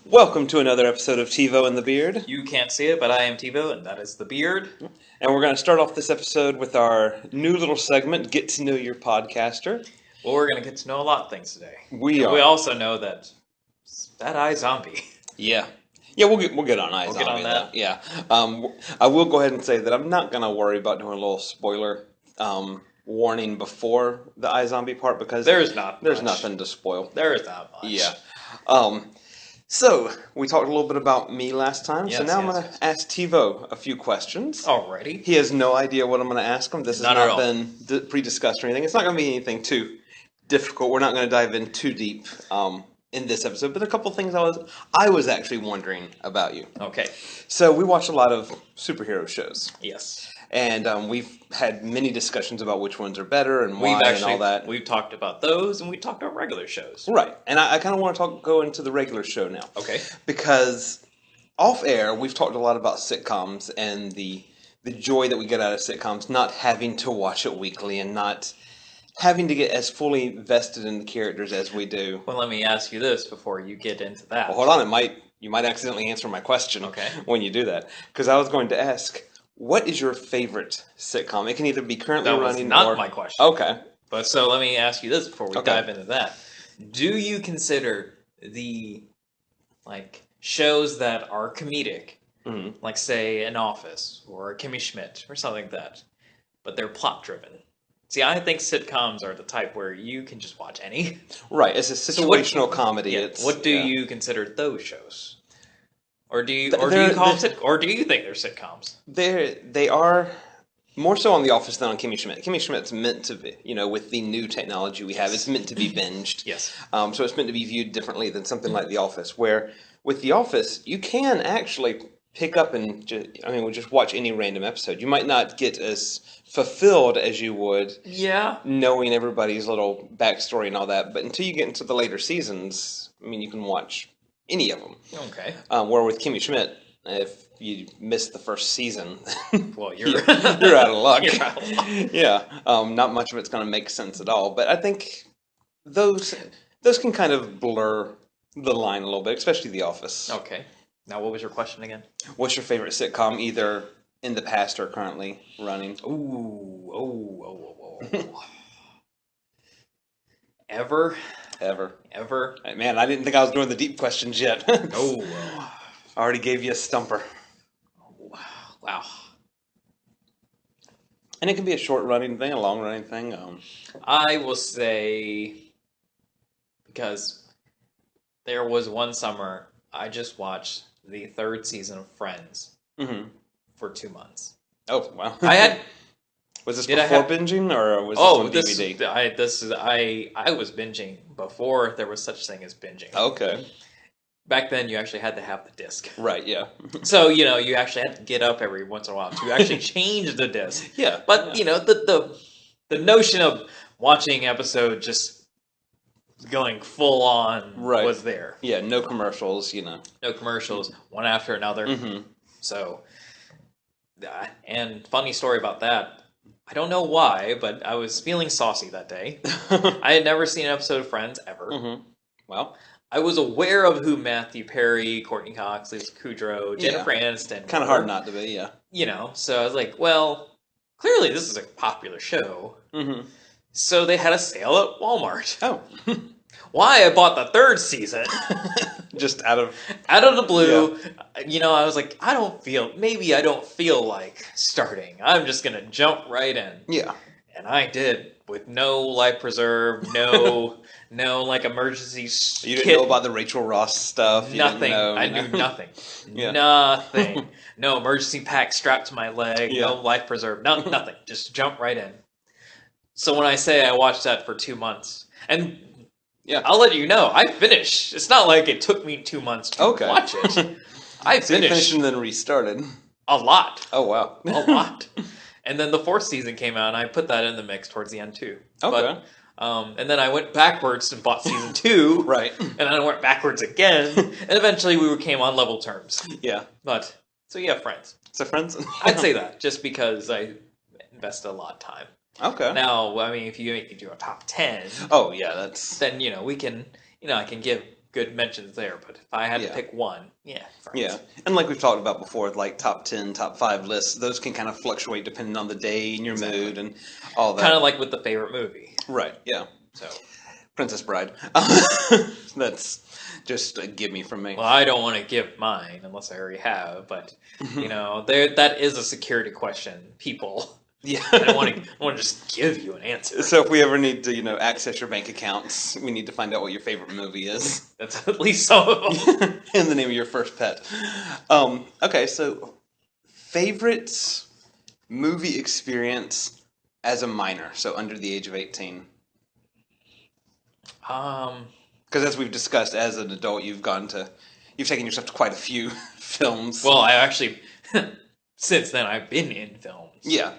Welcome to another episode of TeeVo The Beard. You can't see it, but I am TeeVo, and that is the beard. And we're going to start off this episode with our new little segment, Get to Know Your Podcaster. Well, we're going to get to know a lot of things today. We are. We also know that iZombie. Yeah. Yeah, we'll get on iZombie. We'll get on that. Though. Yeah. I will go ahead and say that I'm not going to worry about doing a little spoiler warning before the iZombie part because There's nothing to spoil. There is not much. Yeah. So, we talked a little bit about me last time, so now I'm going to ask TeeVo a few questions. Alrighty. He has no idea what I'm going to ask him. This has not been pre-discussed or anything. It's not going to be anything too difficult. We're not going to dive in too deep in this episode, but a couple things I was actually wondering about you. Okay. So, we watch a lot of superhero shows. Yes. And we've had many discussions about which ones are better and why and all that. We've talked about those, and we talked about regular shows. Right. And I kind of want to go into the regular show now. Okay. Because off air, we've talked a lot about sitcoms and the joy that we get out of sitcoms, not having to watch it weekly and not having to get as fully vested in the characters as we do. Well, let me ask you this before you get into that. Well, hold on. You might accidentally answer my question when you do that. Because I was going to ask, what is your favorite sitcom? It can either be currently running or... That was not my question. Okay. But so let me ask you this before we dive into that. Do you consider the, shows that are comedic, like, say, An Office or Kimmy Schmidt or something like that, but they're plot-driven? See, I think sitcoms are the type where you can just watch any. Right, it's a situational comedy. Yeah, what do you consider those shows? Or do you think they're sitcoms? They are more so on The Office than on Kimmy Schmidt. Kimmy Schmidt's meant to be, with the new technology we have, it's meant to be binged. Yes. So it's meant to be viewed differently than something like The Office, where with The Office, you can actually pick up and just watch any random episode. You might not get as fulfilled as you would knowing everybody's little backstory and all that, but until you get into the later seasons, you can watch any of them. Okay. Where with Kimmy Schmidt, if you miss the first season, well, you're you're out of luck. You're out of luck. Yeah. Not much of it's going to make sense at all. But I think those can kind of blur the line a little bit, especially The Office. Okay. Now, what was your question again? What's your favorite sitcom, either in the past or currently running? Ever. Man, I didn't think I was doing the deep questions yet. I already gave you a stumper. Wow. And it can be a short-running thing, a long-running thing. I will say, because there was one summer, I just watched the 3rd season of Friends for 2 months. Oh, wow. Was this before binging, or was this on DVD? I was binging before there was such thing as binging. Okay. Back then, you actually had to have the disc. Right, yeah. So, you actually had to get up every once in a while to actually change the disc. Yeah. But, the notion of watching episode just going full on was there. Yeah, no commercials, No commercials, one after another. Mm-hmm. So, and funny story about that. I don't know why, but I was feeling saucy that day. I had never seen an episode of Friends ever. Mm-hmm. Well, I was aware of who Matthew Perry, Courtney Cox, Lisa Kudrow, Jennifer Aniston. Kind of hard not to be, yeah. So I was like, well, clearly this is a popular show. Mm-hmm. So they had a sale at Walmart. Oh. Why I bought the 3rd season. Just out of the blue. Yeah. I was like, maybe I don't feel like starting. I'm just going to jump right in. Yeah. And I did, with no life preserve, no emergency You didn't know about the Rachel Ross stuff? Nothing. I knew nothing. Yeah. Nothing. No emergency pack strapped to my leg, Yeah. no life preserve, nothing. Just jump right in. So when I say I watched that for 2 months, and I'll let you know, I finished. It's not like it took me 2 months to watch it. I finished. So you finished and then restarted? A lot. Oh, wow. A lot. And then the 4th season came out, and I put that in the mix towards the end, too. Okay. But, and then I went backwards and bought season 2. Right. And then I went backwards again. And eventually we came on level terms. Yeah. But, so yeah, Friends. So Friends? I'd say that, just because I invested a lot of time. Okay. Now, if you do a top 10... Oh, yeah, that's... Then, we can, I can give good mentions there. But if I had to pick one, Friends. Yeah, and like we've talked about before, like top 10, top 5 lists, those can kind of fluctuate depending on the day and your mood and all that. Kind of like with the favorite movie. Right, yeah. So, Princess Bride. That's just a gimme from me. well, I don't want to give mine unless I already have, but, you know, that is a security question, people. Yeah. I don't want to just give you an answer. So if we ever need to, access your bank accounts, we need to find out what your favorite movie is. That's at least some of them. And the name of your first pet. Okay, so favorite movie experience as a minor, so under the age of 18. Because as we've discussed, as an adult, you've taken yourself to quite a few films. Well, I actually, since then, I've been in films. Yeah.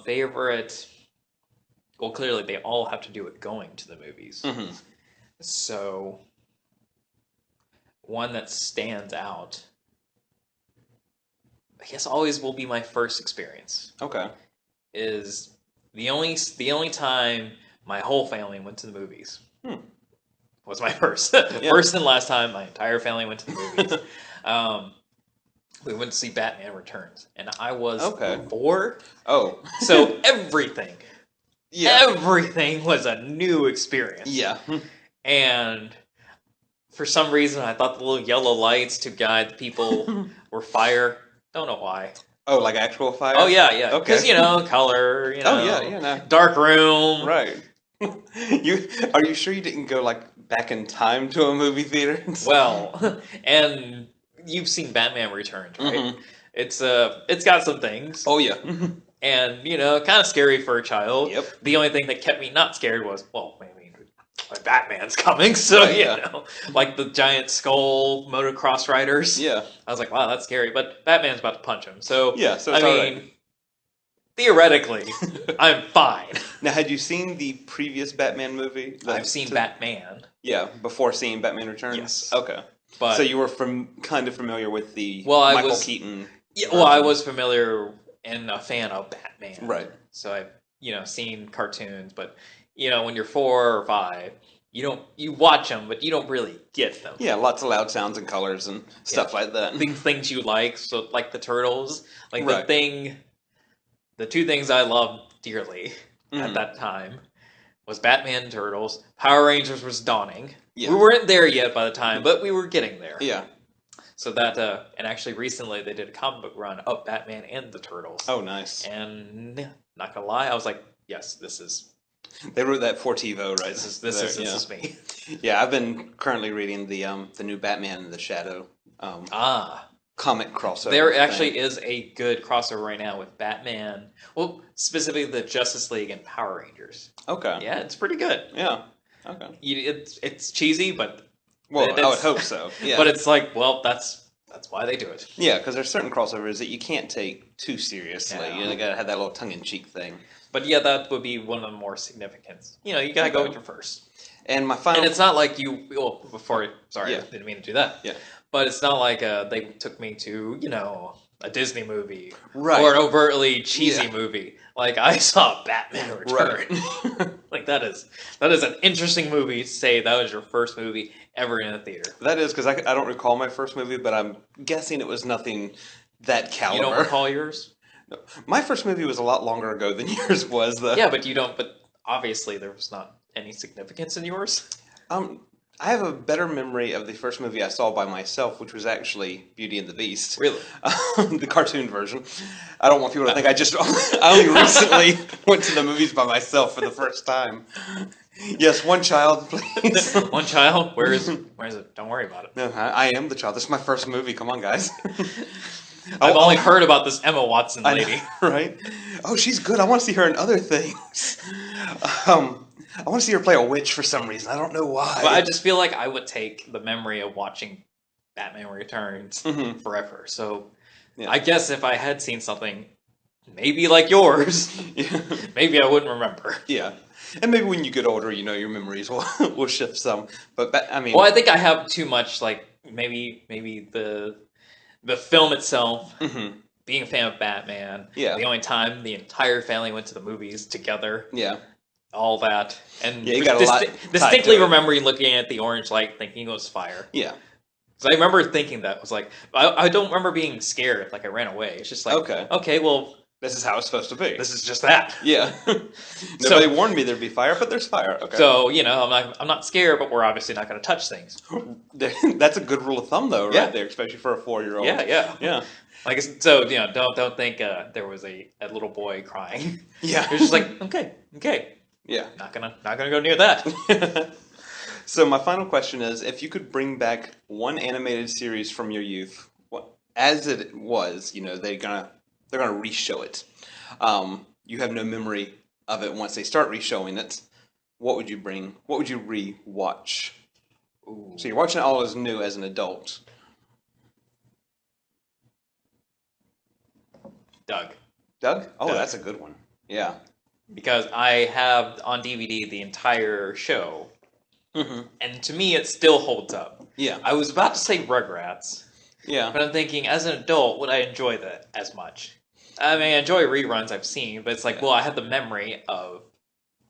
Favorite, well, clearly they all have to do with going to the movies. Mm-hmm. So, one that stands out, I guess always will be my first experience. Okay. Is the only time my whole family went to the movies. Was my first. First and last time my entire family went to the movies. We went to see Batman Returns, and I was 4. Oh. So everything was a new experience. Yeah. And for some reason, I thought the little yellow lights to guide the people were fire. Don't know why. Oh, like actual fire? Oh, yeah. Because, Okay. color, no. dark room. Right. Are you sure you didn't go, back in time to a movie theater? Well, and you've seen Batman Returns, right? Mm-hmm. It's got some things. Oh, yeah. And, kind of scary for a child. Yep. The only thing that kept me not scared was, Batman's coming, so, like the giant skull motocross riders. Yeah. I was like, wow, that's scary, but Batman's about to punch him, so, it's I mean, theoretically, I'm fine. Now, had you seen the previous Batman movie? I've seen Batman. Yeah, before seeing Batman Returns? Yes. Okay. But, so you were kind of familiar with the Michael Keaton? Yeah, well, I was familiar and a fan of Batman. Right. So I've, seen cartoons, but, when you're 4 or 5, you watch them, but you don't really get them. Yeah, lots of loud sounds and colors and stuff like that. Things you like, so like the Turtles, Right. the 2 things I loved dearly at that time was Batman and Turtles. Power Rangers was dawning. Yeah. We weren't there yet by the time, but we were getting there. Yeah. So that, and actually recently they did a comic book run of Batman and the Turtles. Oh, nice. And not gonna lie, I was like, yes, this is... They wrote that for TeeVo, right? This is me. Yeah, I've been currently reading the new Batman in the Shadow comic crossover. There actually is a good crossover right now with Batman. Well, specifically the Justice League and Power Rangers. Okay. Yeah, it's pretty good. Yeah. Okay. It's cheesy, but I would hope so. Yeah. But it's like, well, that's why they do it. Yeah, because there's certain crossovers that you can't take too seriously. Yeah. You gotta have that little tongue-in-cheek thing. But yeah, that would be one of the more significant. You gotta go with your first. And my final... And it's not like you... Well, sorry, I didn't mean to do that. Yeah. But it's not like they took me to, a Disney movie. Right. Or an overtly cheesy movie. Like, I saw Batman Returns. Right. that is an interesting movie to say that was your first movie ever in a theater. That is, because I don't recall my first movie, but I'm guessing it was nothing that caliber. You don't recall yours? No. My first movie was a lot longer ago than yours was, though. Yeah, but obviously there was not any significance in yours. I have a better memory of the first movie I saw by myself, which was actually Beauty and the Beast. Really? The cartoon version. I don't want people to think I only recently went to the movies by myself for the first time. Yes, one child, please. One child? Where is it? Don't worry about it. No, I am the child. This is my first movie. Come on, guys. I've only heard about this Emma Watson lady. Know, right? Oh, she's good. I want to see her in other things. I want to see her play a witch for some reason. I don't know why. But I just feel like I would take the memory of watching Batman Returns forever. So I guess if I had seen something maybe like yours, maybe I wouldn't remember. Yeah. And maybe when you get older, your memories will shift some. But I mean... Well, I think I have too much, maybe the film itself, being a fan of Batman, the only time the entire family went to the movies together. Yeah. all that, and Yeah, you got a lot distinctly tied to it. remembering looking at the orange light, thinking it was fire. Yeah. Because I remember thinking that was like, I don't remember being scared, like I ran away. It's just like, okay, well, this is how it's supposed to be. this is just that. Yeah. Nobody warned me there'd be fire, but there's fire. Okay. So I'm not scared, but we're obviously not going to touch things. That's a good rule of thumb, though, right there, especially for a 4-year-old. Yeah. Like so, don't think there was a little boy crying. Yeah. You're just like, okay. Yeah. Not gonna go near that. So my final question is, if you could bring back one animated series from your youth, as it was, they're gonna re-show it. You have no memory of it once they start re-showing it. What would you bring? What would you re-watch? Ooh. So you're watching it all as new as an adult. Doug? Oh, Doug. That's a good one. Yeah. Because I have on DVD the entire show, and to me it still holds up. Yeah. I was about to say Rugrats. Yeah. But I'm thinking, as an adult, would I enjoy that as much? I mean, I enjoy reruns I've seen, but it's like, well, I had the memory of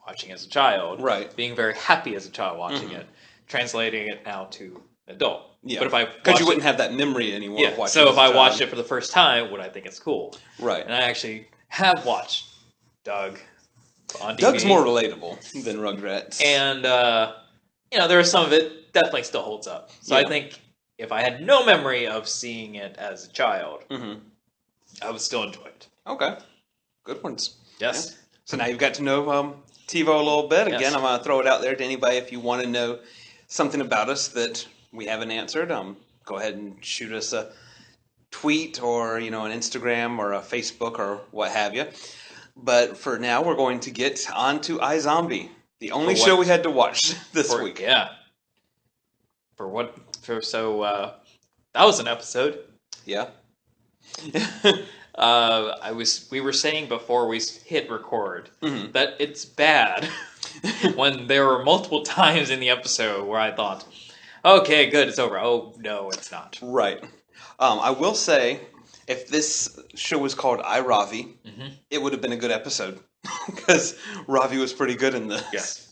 watching as a child. Right. Being very happy as a child watching it. Translating it now to adult. Yeah. But if I because you wouldn't have that memory anymore. Yeah. Of so if I watched it for the first time, would I think it's cool? Right. And I actually have watched Doug on DVD. Doug's more relatable than Rugrats. And there is some of it definitely still holds up. So I think if I had no memory of seeing it as a child, I would still enjoy it. Okay. Good ones. Yes. Yeah. So now you've got to know TeeVo a little bit. Again, Yes. I'm going to throw it out there to anybody if you want to know something about us that we haven't answered. Go ahead and shoot us a tweet or, an Instagram or a Facebook or what have you. But for now, we're going to get on to iZombie, the only show we had to watch this week. Yeah. That was an episode. Yeah. We were saying before we hit record that it's bad when there were multiple times in the episode where I thought, okay, good, it's over. Oh, no, it's not. Right. I will say, if this show was called iRavi, it would have been a good episode because Ravi was pretty good in this. Yes.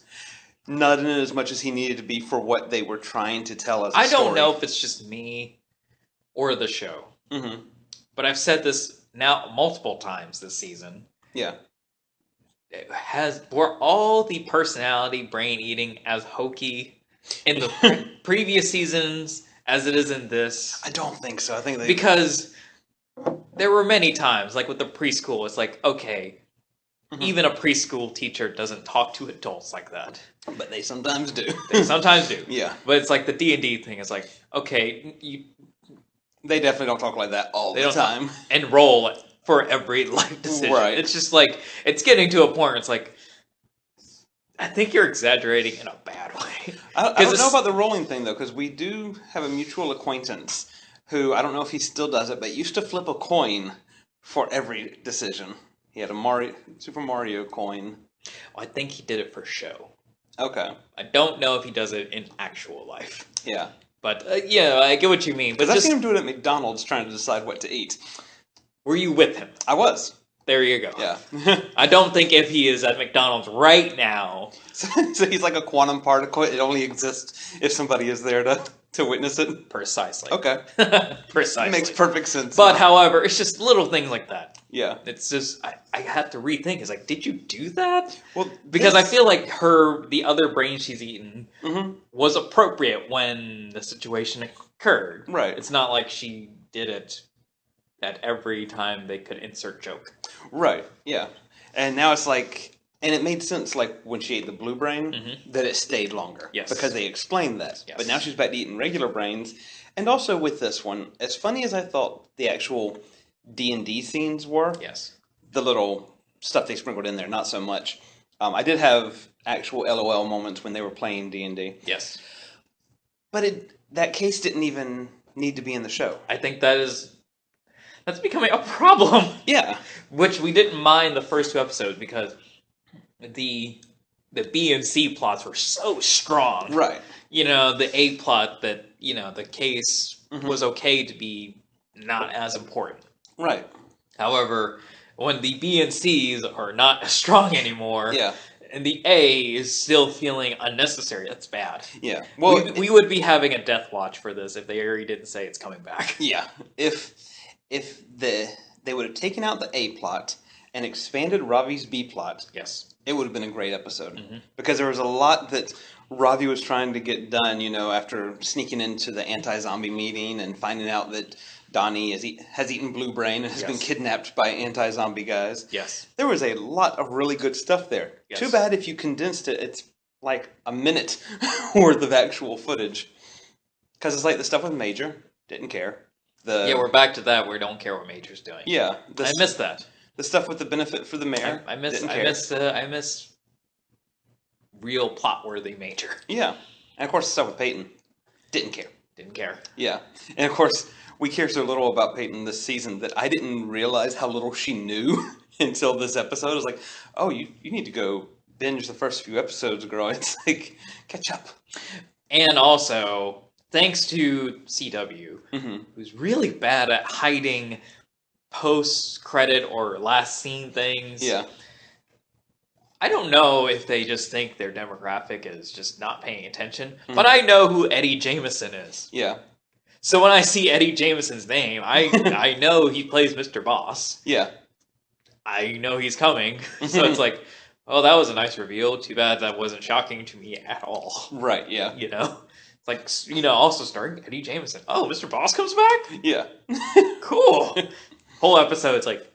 Not in as much as he needed to be for what they were trying to tell us. I don't know if it's just me or the show, but I've said this now multiple times this season. Yeah. Were all the personality brain eating as hokey in the previous seasons as it is in this? I don't think so. I think because there were many times, like with the preschool, it's like, okay, even a preschool teacher doesn't talk to adults like that. But they sometimes do. They sometimes do. Yeah. But it's like the D&D thing. It's like, okay, they definitely don't talk like that all the time. And roll for every life decision. Right. It's just like, it's getting to a point where it's like, I think you're exaggerating in a bad way. I don't know about the rolling thing, though, because we do have a mutual acquaintance who, I don't know if he still does it, but used to flip a coin for every decision. He had a Super Mario coin. Well, I think he did it for show. Okay. I don't know if he does it in actual life. Yeah. But, I get what you mean. Because I've seen him do it at McDonald's trying to decide what to eat. Were you with him? I was. There you go. Yeah. I don't think if he is at McDonald's right now. So he's like a quantum particle. It only exists if somebody is there to witness it. Precisely. Okay. Precisely. It makes perfect sense. But however, it's just little things like that. Yeah. It's just I had to rethink. It's like, did you do that? Well, because I feel like the other brain she's eaten was appropriate when the situation occurred. Right. It's not like she did it at every time they could insert joke. Right. Yeah. And now it's like, and it made sense, like when she ate the blue brain, that it stayed longer. Yes. Because they explained that. Yes. But now she's back to eating regular brains. And also with this one, as funny as I thought the actual D&D scenes were, yes, the little stuff they sprinkled in there, not so much. I did have actual LOL moments when they were playing D&D. Yes. But that case didn't even need to be in the show. I think that's becoming a problem. Yeah. Which we didn't mind the first two episodes because the B and C plots were so strong. Right. The A plot that, the case was okay to be not as important. Right. However, when the B and C's are not as strong anymore, And the A is still feeling unnecessary. That's bad. Yeah. Well, we would be having a death watch for this if they already didn't say it's coming back. Yeah. If they would have taken out the A plot and expanded Ravi's B plot, yes, it would have been a great episode. Because there was a lot that Ravi was trying to get done, after sneaking into the anti-zombie meeting and finding out that Donnie has eaten Blue Brain and has been kidnapped by anti-zombie guys. Yes. There was a lot of really good stuff there. Yes. Too bad if you condensed it, it's like a minute worth of actual footage. Because it's like the stuff with Major, didn't care. We're back to that. We don't care what Major's doing. Yeah. I miss that. The stuff with the benefit for the mayor. I miss real plot-worthy Major. Yeah. And of course the stuff with Peyton. Didn't care. Didn't care. Yeah. And of course, we care so little about Peyton this season that I didn't realize how little she knew until this episode. I was like, oh, you need to go binge the first few episodes, girl. It's like, catch up. And also, thanks to CW, who's really bad at hiding post-credit or last scene things. Yeah. I don't know if they just think their demographic is just not paying attention, but I know who Eddie Jameson is. Yeah. So when I see Eddie Jameson's name, I know he plays Mr. Boss. Yeah. I know he's coming. So it's like, oh, that was a nice reveal. Too bad that wasn't shocking to me at all. Right, yeah. It's like, also starring Eddie Jameson. Oh, Mr. Boss comes back? Yeah. Cool. Whole episode's like,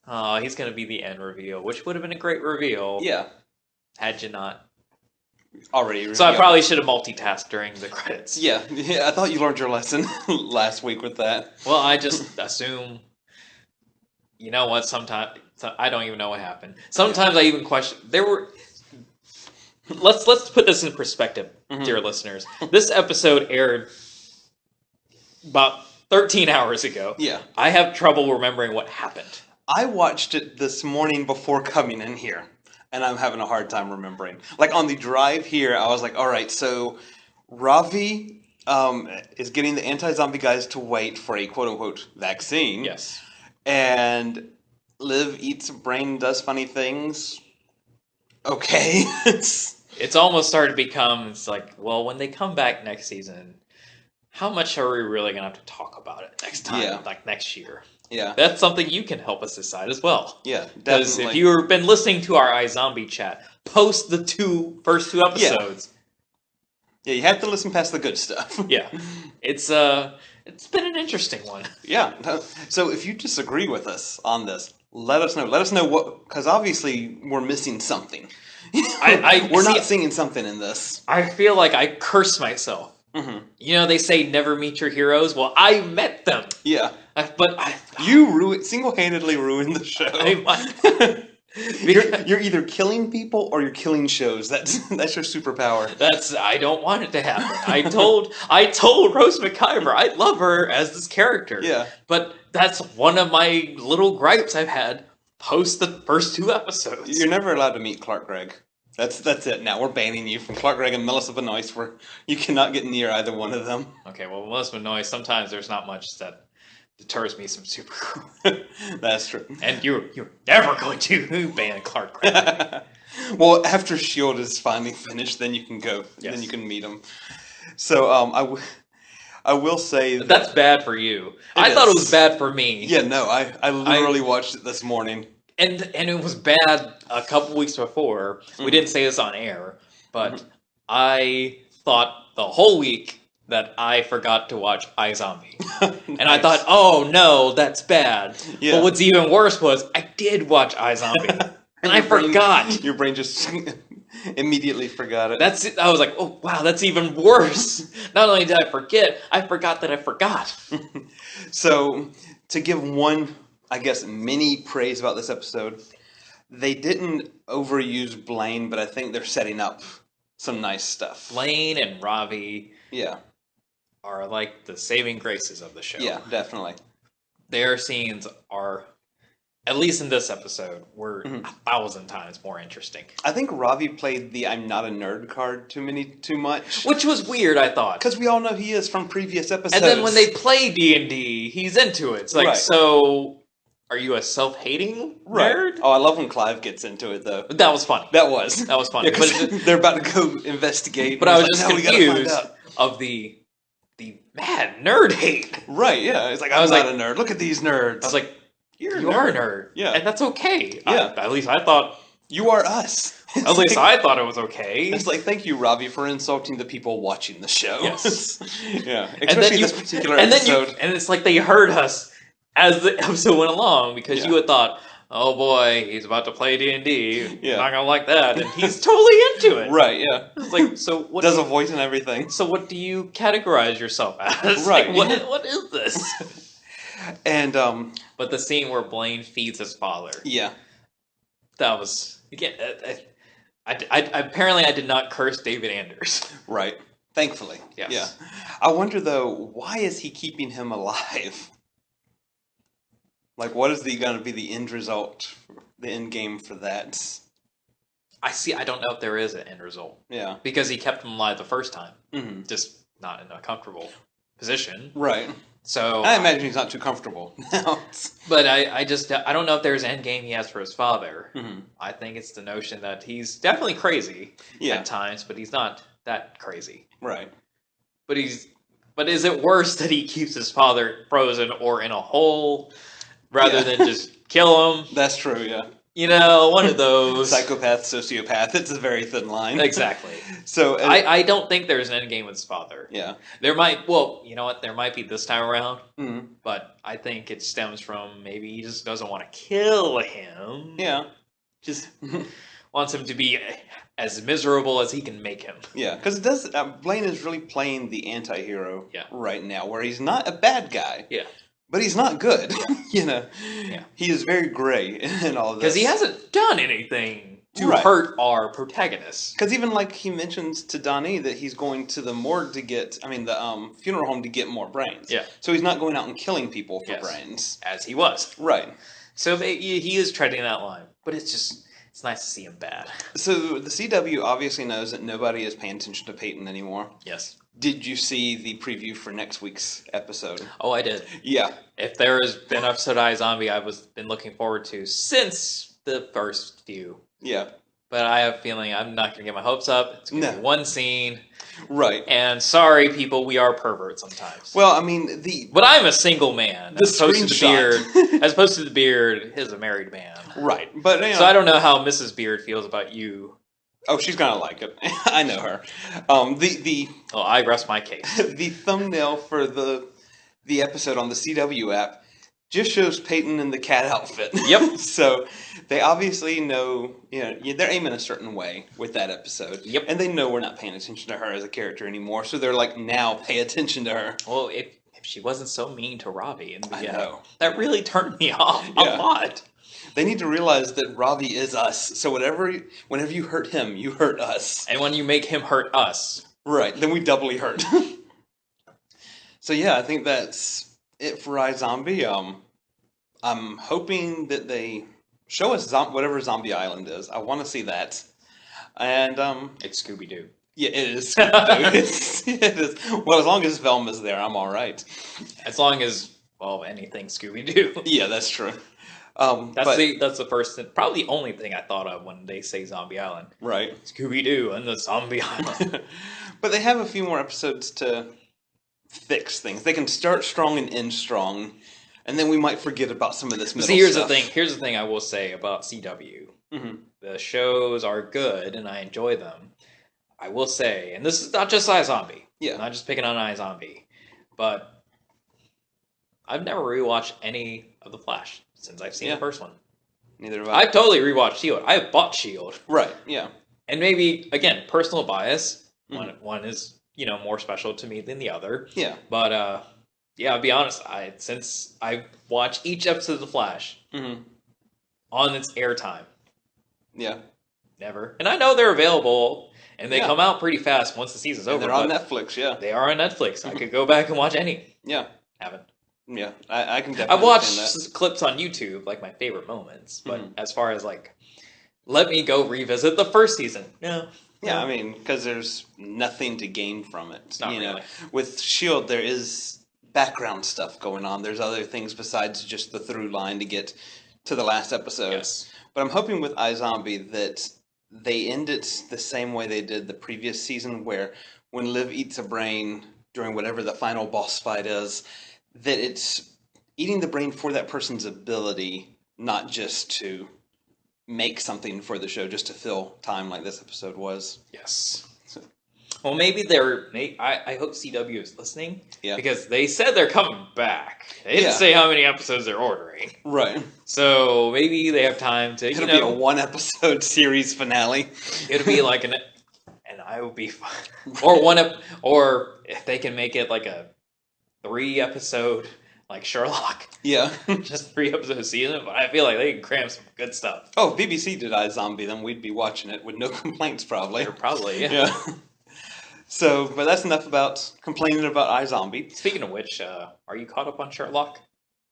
oh, he's going to be the end reveal, which would have been a great reveal. Yeah. Had you not. Already. So I probably should have multitasked during the credits. Yeah. I thought you learned your lesson last week with that. Well, I just assume, you know what, sometimes, I don't even know what happened. Sometimes I even question, let's put this in perspective, dear listeners. This episode aired about 13 hours ago. Yeah. I have trouble remembering what happened. I watched it this morning before coming in here, and I'm having a hard time remembering. Like, on the drive here, I was like, all right, so Ravi is getting the anti-zombie guys to wait for a quote-unquote vaccine. Yes. And Liv eats brain, does funny things. Okay. It's almost started to become, it's like, well, when they come back next season, how much are we really going to have to talk about it next time, like next year? Yeah. That's something you can help us decide as well. Yeah, definitely. Because if you've been listening to our iZombie chat, post the first two episodes. Yeah, you have to listen past the good stuff. Yeah. It's been an interesting one. Yeah. So if you disagree with us on this, let us know. Let us know what, because obviously we're missing something. We're not seeing something in this. I feel like I curse myself. They say never meet your heroes. Well, I met them. Yeah. You single-handedly ruined the show. You're either killing people or you're killing shows. That's your superpower. I don't want it to happen. I told Rose McIver I love her as this character. Yeah. But that's one of my little gripes I've had post the first two episodes. You're never allowed to meet Clark Gregg. That's it. Now we're banning you from Clark Gregg and Melissa Benoist. Where you cannot get near either one of them. Okay, well, Melissa Benoist, sometimes there's not much that deters me from Supergirl. That's true. And you're never going to ban Clark Gregg. Well, after S.H.I.E.L.D. is finally finished, then you can go. Yes. Then you can meet him. So I will say that's bad for you. I thought it was bad for me. Yeah, no, I literally watched it this morning. And it was bad a couple weeks before. We didn't say this on air, but I thought the whole week that I forgot to watch iZombie. Nice. And I thought, oh no, that's bad. Yeah. But what's even worse was I did watch iZombie. And I forgot. Your brain just immediately forgot it. I was like, oh wow, that's even worse. Not only did I forget, I forgot that I forgot. So, to give one, I guess, mini praise about this episode, they didn't overuse Blaine, but I think they're setting up some nice stuff. Blaine and Ravi are like the saving graces of the show. Yeah, definitely. Their scenes are, at least in this episode, were 1,000 times more interesting. I think Ravi played the I'm not a nerd card too much. Which was weird, I thought. Because we all know he is from previous episodes. And then when they play D&D, he's into it. It's like, so are you a self-hating Right. nerd? Oh, I love when Clive gets into it, though. That was funny. That was funny. Yeah, 'cause they're about to go investigate. But I was like, just "No, we gotta find confused out." of the mad nerd hate. Right, yeah. It's like, I'm not a nerd. Look at these nerds. I was like, you are a nerd. Yeah. And that's okay. Yeah. At least I thought... You are us. At least I thought it was okay. It's like, thank you, Robbie, for insulting the people watching the show. Yes. Yeah. Especially this particular episode. And it's like they heard us as the episode went along, because you had thought, oh boy, he's about to play D&D. Yeah. Not gonna like that. And he's totally into it. Right, yeah. It's like, so what... Does a voice and everything. So what do you categorize yourself as? Right. Like, what is this? And, But the scene where Blaine feeds his father. Yeah. That was... Again, apparently I did not curse David Anders. Right. Thankfully. Yes. Yeah. I wonder, though, why is he keeping him alive? Like, what is going to be the end result, the end game for that? I don't know if there is an end result. Yeah. Because he kept him alive the first time. Mm-hmm. Just not in a comfortable position. Right. So I imagine he's not too comfortable now. But I don't know if there's an end game he has for his father. Mm-hmm. I think it's the notion that he's definitely crazy at times, but he's not that crazy. Right. But is it worse that he keeps his father frozen or in a hole rather than just kill him? That's true, yeah. You know, one of those. Psychopath, sociopath. It's a very thin line. Exactly. So I don't think there's an end game with his father. Yeah. There might, well, you know what? There might be this time around. Mm-hmm. But I think it stems from maybe he just doesn't want to kill him. Yeah. Just wants him to be as miserable as he can make him. Yeah, because it does. Blaine is really playing the anti-hero right now, where he's not a bad guy. Yeah. But he's not good. You know. Yeah. He is very gray in all of this. Because he hasn't done anything to hurt our protagonist. Because even like he mentions to Donnie that he's going to the morgue to get, the funeral home to get more brains. Yeah. So he's not going out and killing people for brains. As he was. Right. So he is treading that line. But it's nice to see him bad. So the CW obviously knows that nobody is paying attention to Peyton anymore. Yes. Did you see the preview for next week's episode? Oh, I did. Yeah. If there has been an episode of iZombie I've been looking forward to since the first few. Yeah. But I have a feeling I'm not going to get my hopes up. It's going to be one scene. Right. And sorry, people, we are perverts sometimes. Well, But I'm a single man. As opposed to the Beard is a married man. Right. But so I don't know how Mrs. Beard feels about you. Oh, she's gonna like it. I know her. I rest my case. The thumbnail for the episode on the CW app just shows Peyton in the cat outfit. Yep. So they obviously know, they're aiming a certain way with that episode. Yep. And they know we're not paying attention to her as a character anymore. So they're like, now pay attention to her. Well, if she wasn't so mean to Robbie in the beginning, I know. that really turned me off a lot. They need to realize that Robbie is us. So whenever you hurt him, you hurt us. And when you make him hurt us. Right, then we doubly hurt. So yeah, I think that's it for iZombie. I'm hoping that they show us whatever Zombie Island is. I want to see that. And it's Scooby-Doo. Yeah, it is Scooby-Doo. It is. Well, as long as Velma's there, I'm all right. As long as, anything Scooby-Doo. Yeah, that's true. That's the first thing, probably the only thing I thought of when they say Zombie Island. Right. Scooby-Doo and the Zombie Island. But they have a few more episodes to fix things. They can start strong and end strong, and then we might forget about some of this middle stuff. Here's the thing I will say about CW. Mm-hmm. The shows are good, and I enjoy them. I will say, and this is not just iZombie. Yeah. I'm not just picking on iZombie. But I've never rewatched any of The Flash since I've seen the first one. Neither have I. I've totally rewatched S.H.I.E.L.D. I have bought S.H.I.E.L.D. Right, yeah. And maybe, again, personal bias. One is, more special to me than the other. Yeah. But, I'll be honest. Since I've watched each episode of The Flash on its airtime. Yeah. Never. And I know they're available, and they come out pretty fast once the season's over. They're on Netflix, yeah. They are on Netflix. I could go back and watch any. Yeah. Haven't. Yeah, I can definitely I've watched clips on YouTube, like my favorite moments. But as far as, let me go revisit the first season. No. Yeah, because there's nothing to gain from it. Not really. With S.H.I.E.L.D., there is background stuff going on. There's other things besides just the through line to get to the last episode. Yes. But I'm hoping with iZombie that they end it the same way they did the previous season, where when Liv eats a brain during whatever the final boss fight is, that it's eating the brain for that person's ability, not just to make something for the show, just to fill time like this episode was. Yes. Well, maybe I hope CW is listening. Yeah. Because they said they're coming back. They didn't say how many episodes they're ordering. Right. So maybe they have time to, It'll be a 1-episode series finale. It'll be like and I will be fine. Or if they can make it like a 3-episode like Sherlock. Yeah. Just 3-episode season, but I feel like they can cram some good stuff. Oh, if BBC did iZombie, then we'd be watching it with no complaints, probably. Probably, yeah. Yeah. So, but that's enough about complaining about iZombie. Speaking of which, are you caught up on Sherlock?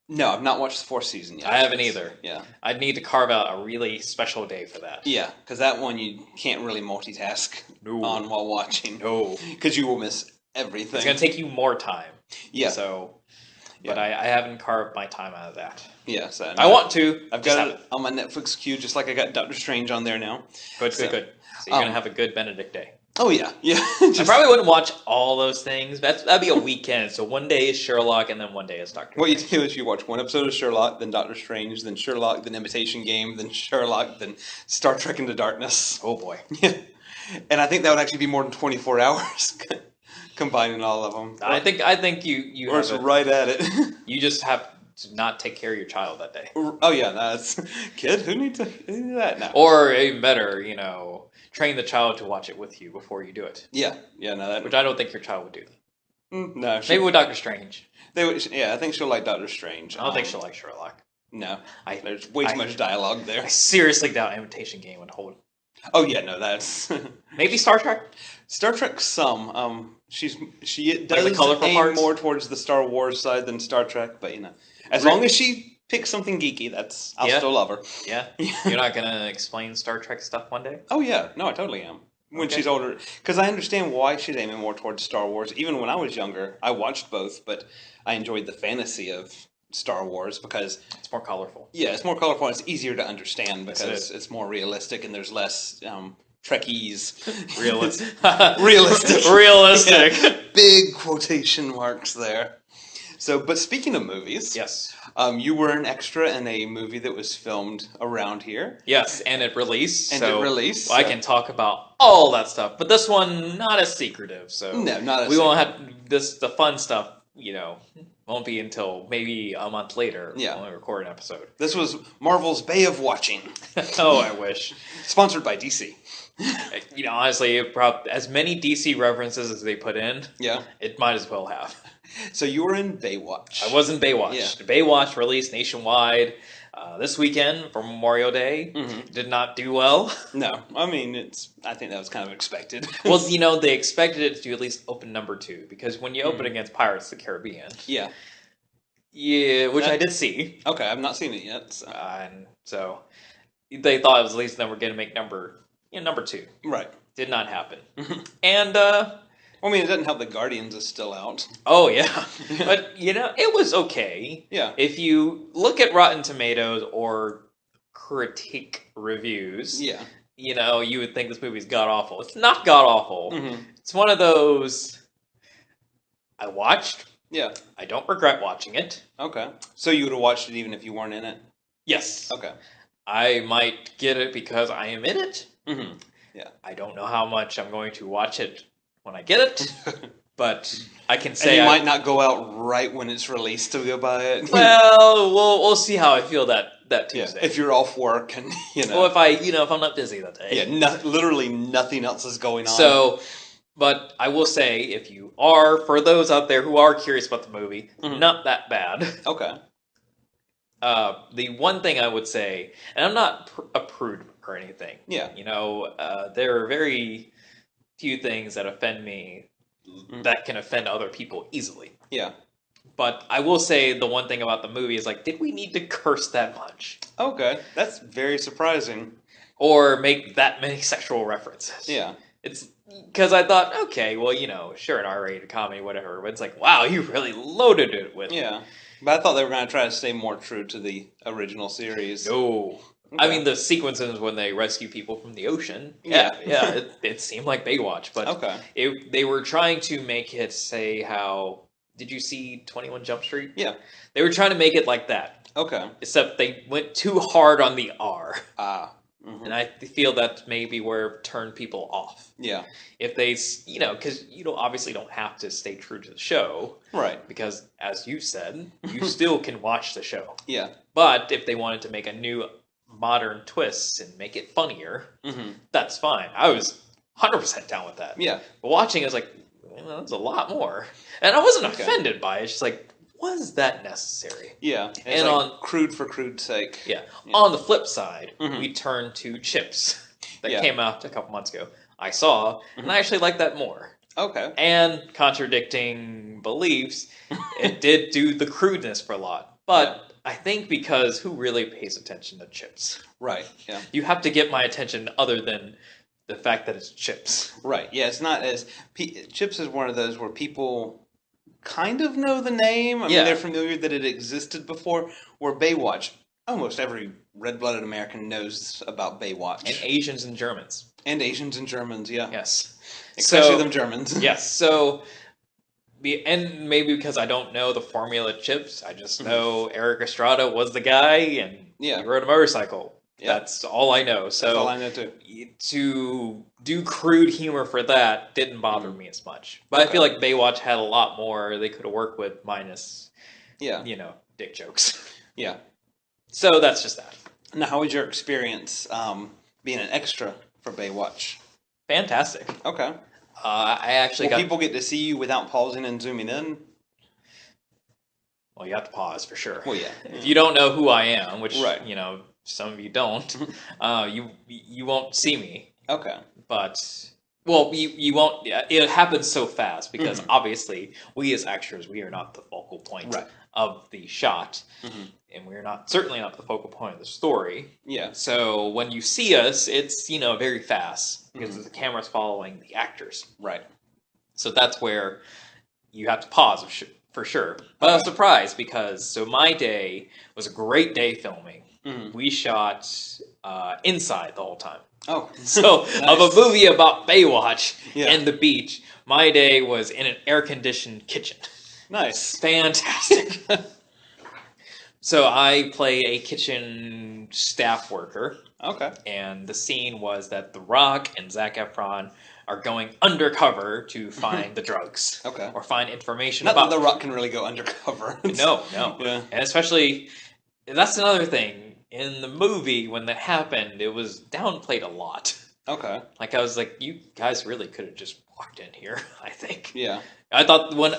No, I've not watched the 4th season yet. I haven't either. Yeah. I'd need to carve out a really special day for that. Yeah, because that one you can't really multitask on while watching. No. Because you will miss everything. It's going to take you more time. Yeah. So, but I haven't carved my time out of that. Yeah, so I want to. I've got it on my Netflix queue, just like I got Doctor Strange on there now. Good. So you're going to have a good Benedict day. Oh, yeah. Yeah. I probably wouldn't watch all those things. That'd be a weekend. So one day is Sherlock, and then one day is Doctor What you do is you watch one episode of Sherlock, then Doctor Strange, then Sherlock, then Imitation Game, then Sherlock, then Star Trek Into Darkness. Oh, boy. Yeah. And I think that would actually be more than 24 hours combining all of them. I think you Or it's right at it. You just have to not take care of your child that day. Oh, yeah. That's... Kid, who needs to do that now? Or even better, train the child to watch it with you before you do it. Yeah. Yeah, no, that... Which I don't think your child would do. No. Maybe with Doctor Strange. Yeah, I think she'll like Doctor Strange. I don't think she'll like Sherlock. No. There's way too much dialogue there. I seriously doubt Imitation Game would hold. Oh, yeah, no, that's... Maybe Star Trek? Star Trek, some. She does like the colorful aim parts? more towards the Star Wars side than Star Trek, but, as long as she picks something geeky, I'll still love her. Yeah? You're not going to explain Star Trek stuff one day? Oh, yeah. No, I totally am. When she's older. Because I understand why she's aiming more towards Star Wars. Even when I was younger, I watched both, but I enjoyed the fantasy of Star Wars because... It's more colorful. Yeah, it's more colorful and it's easier to understand because it's more realistic and there's less Trekkies. Realistic. Realistic. Yeah, big quotation marks there. So, but speaking of movies... Yes. You were an extra in a movie that was filmed around here. Yes, and it released. I can talk about all that stuff. But this one, not as secretive. So no, not as we won't have the fun stuff, won't be until maybe a month later when we record an episode. This was Marvel's Bay of Watching. Oh, I wish. Sponsored by DC. Honestly, as many DC references as they put in, it might as well have. So you were in Baywatch. I was in Baywatch. Yeah. Baywatch released nationwide this weekend for Memorial Day. Mm-hmm. Did not do well. No, I mean I think that was kind of expected. Well, they expected it to at least open number 2 because when you open against Pirates of the Caribbean, which I did see. Okay, I've not seen it yet. So, and so they thought it was at least then we're going to make number 2. Right. Did not happen. And I mean, it doesn't help that Guardians is still out. Oh, yeah. But, it was okay. Yeah. If you look at Rotten Tomatoes or critique reviews, you would think this movie's god-awful. It's not god-awful. Mm-hmm. It's one of those I watched. Yeah. I don't regret watching it. Okay. So you would have watched it even if you weren't in it? Yes. Okay. I might get it because I am in it. Mm-hmm. Yeah. I don't know how much I'm going to watch it when I get it, but I can say and you might not go out right when it's released to go buy it. Well, we'll see how I feel that Tuesday. Yeah, if you're off work and Well, if I'm not busy that day. Yeah, literally nothing else is going on. So, but I will say, if you are, for those out there who are curious about the movie, not that bad. Okay. The one thing I would say, and I'm not a prude or anything. Yeah. There are very few things that offend me that can offend other people easily. Yeah. But I will say the one thing about the movie is did we need to curse that much? Okay, that's very surprising. Or make that many sexual references? Yeah. It's because I thought, okay, well, sure, an R-rated comedy, whatever, but it's like, wow, you really loaded it with. Yeah. But I thought they were going to try to stay more true to the original series. No. Okay. I mean, the sequences when they rescue people from the ocean, it seemed like Baywatch, but they were trying to make it say how... Did you see 21 Jump Street? Yeah. They were trying to make it like that. Okay. Except they went too hard on the R. Mm-hmm. And I feel that's maybe where it turned people off. Yeah. If they, because you obviously don't have to stay true to the show. Right. Because, as you said, you still can watch the show. Yeah. But if they wanted to make a new modern twist and make it funnier, that's fine. I was 100% down with that. Yeah. But watching it was like, well, that's a lot more. And I wasn't offended by it. It's just like, was that necessary? Yeah. It's and like on crude for crude's sake. Yeah. On the flip side, we turned to Chips that came out a couple months ago. I saw, and I actually like that more. Okay. And contradicting beliefs, it did do the crudeness for a lot. But I think because who really pays attention to Chips? Right. Yeah. You have to get my attention other than the fact that it's Chips. Right. Yeah, it's not as... Chips is one of those where people kind of know the name. I mean, they're familiar that it existed before. Where Baywatch, almost every red-blooded American knows about Baywatch. And Asians and Germans. And Asians and Germans, yeah. Yes. Especially them Germans. Yes. So, and maybe because I don't know the formula Chips, I just know Eric Estrada was the guy and he rode a motorcycle. Yeah. That's all I know. So that's all I know too. To do crude humor for that didn't bother me as much. But I feel like Baywatch had a lot more they could have worked with minus, dick jokes. Yeah. So that's just that. Now, how was your experience being an extra for Baywatch? Fantastic. Okay. I actually Will people get to see you without pausing and zooming in? Well, you have to pause for sure. Well, yeah. If you don't know who I am, which, some of you don't, you won't see me. Okay. But, well, you won't, it happens so fast because obviously we as actors, we are not the focal point of the shot. And we're certainly not the focal point of the story. Yeah. So when you see us, it's, very fast because the camera's following the actors. Right. So that's where you have to pause for sure. But I was surprised because, my day was a great day filming. We shot inside the whole time. Oh. So, of a movie about Baywatch and the beach, my day was in an air-conditioned kitchen. Nice. Fantastic. So, I play a kitchen staff worker. Okay. And the scene was that The Rock and Zac Efron are going undercover to find the drugs. Okay. Or find information Not about... that The Rock can really go undercover. No. Yeah. And especially... That's another thing. In the movie, when that happened, it was downplayed a lot. Okay. Like, I was like, you guys really could have just walked in here, I think. Yeah. I thought when